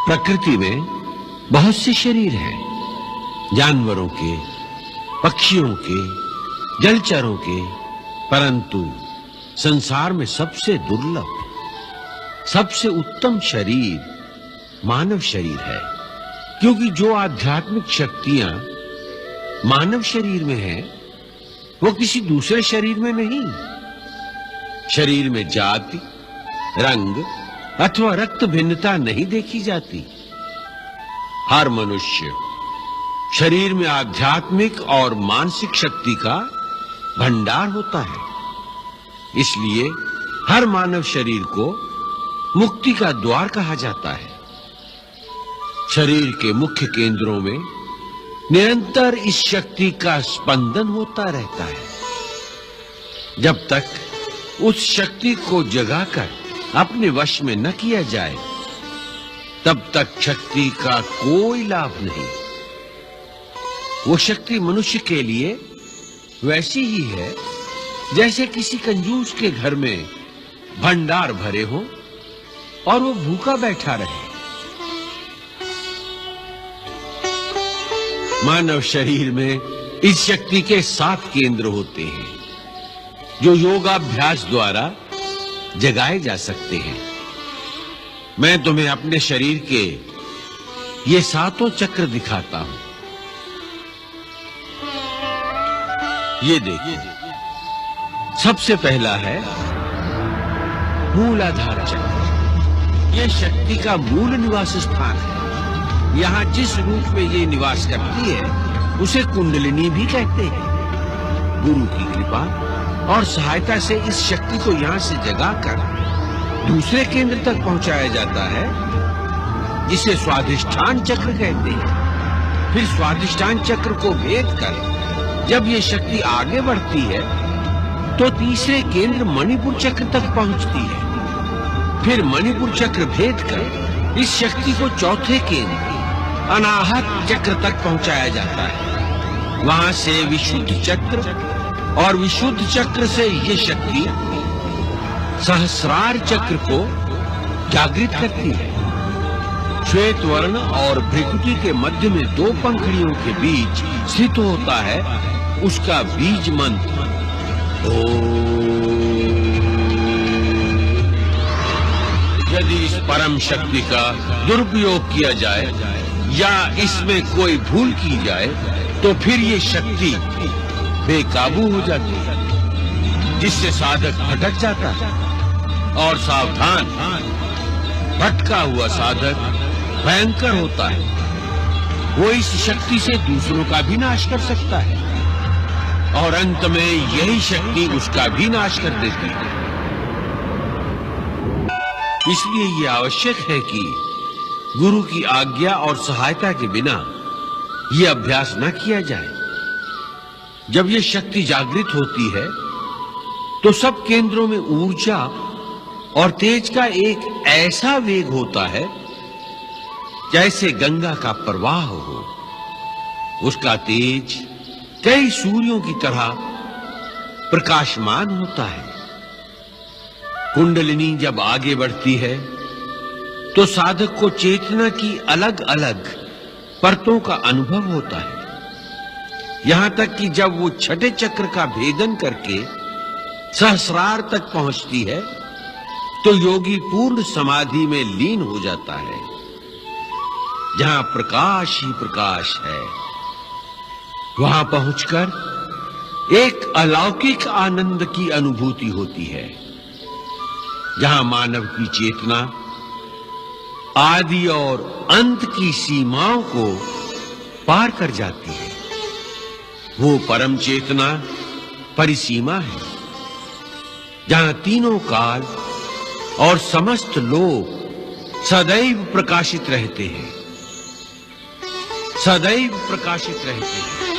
प्रकृति में बहुत से शरीर हैं, जानवरों के, पक्षियों के, जलचरों के, परंतु संसार में सबसे दुर्लभ, सबसे उत्तम शरीर मानव शरीर है। क्योंकि जो आध्यात्मिक शक्तियां मानव शरीर में हैं, वो किसी दूसरे शरीर में नहीं। शरीर में जाति, रंग अथवा रक्त भिन्नता नहीं देखी जाती। हर मनुष्य शरीर में आध्यात्मिक और मानसिक शक्ति का भंडार होता है। इसलिए हर मानव शरीर को मुक्ति का द्वार कहा जाता है। शरीर के मुख्य केंद्रों में निरंतर इस शक्ति का स्पंदन होता रहता है। जब तक उस शक्ति को जगाकर अपने वश में न किया जाए, तब तक शक्ति का कोई लाभ नहीं। वो शक्ति मनुष्य के लिए वैसी ही है जैसे किसी कंजूस के घर में भंडार भरे हो और वो भूखा बैठा रहे। मानव शरीर में इस शक्ति के 7 केंद्र होते हैं, जो योगाभ्यास द्वारा जगाए जा सकते हैं। मैं तुम्हें अपने शरीर के ये 7 चक्र दिखाता हूं। ये देखिए, सबसे पहला है मूलाधार चक्र। यह शक्ति का मूल निवास स्थान है। यहाँ जिस रूप में ये निवास करती है, उसे कुंडलिनी भी कहते हैं। गुरु की कृपा और सहायता से इस शक्ति को यहाँ से जगाकर दूसरे केंद्र तक पहुंचाया जाता है, जिसे स्वाधिष्ठान चक्र कहते हैं। फिर स्वाधिष्ठान चक्र को भेद कर जब ये शक्ति आगे बढ़ती है, तो तीसरे केंद्र मणिपुर चक्र तक पहुंचती है। फिर मणिपुर चक्र भेद कर इस शक्ति को चौथे केंद्र अनाहत चक्र तक पहुंचाया जाता है। वहां से विशुद्ध चक्र और विशुद्ध चक्र से ये शक्ति सहस्रार चक्र को जागृत करती है। श्वेत वर्ण और भृकुटी के मध्य में 2 पंखुड़ियों के बीच स्थित होता है उसका बीज मंत्र यदि इस परम शक्ति का दुरुपयोग किया जाए या इसमें कोई भूल की जाए, तो फिर ये शक्ति बेकाबू हो जाती है, जिससे साधक भटक जाता है। और सावधान, भटका हुआ साधक भयंकर होता है। वो इस शक्ति से दूसरों का भी नाश कर सकता है और अंत में यही शक्ति उसका भी नाश कर देती है। इसलिए ये आवश्यक है कि गुरु की आज्ञा और सहायता के बिना यह अभ्यास न किया जाए। जब यह शक्ति जागृत होती है, तो सब केंद्रों में ऊर्जा और तेज का एक ऐसा वेग होता है जैसे गंगा का प्रवाह हो। उसका तेज कई सूर्यों की तरह प्रकाशमान होता है। कुंडलिनी जब आगे बढ़ती है, तो साधक को चेतना की अलग अलग परतों का अनुभव होता है। यहां तक कि जब वो छठे चक्र का भेदन करके सहस्रार तक पहुंचती है, तो योगी पूर्ण समाधि में लीन हो जाता है, जहां प्रकाश ही प्रकाश है। वहां पहुंचकर एक अलौकिक आनंद की अनुभूति होती है, जहां मानव की चेतना आदि और अंत की सीमाओं को पार कर जाती है। वो परम चेतना परिसीमा है, जहां तीनों काल और समस्त लोग सदैव प्रकाशित रहते हैं, सदैव प्रकाशित रहते हैं।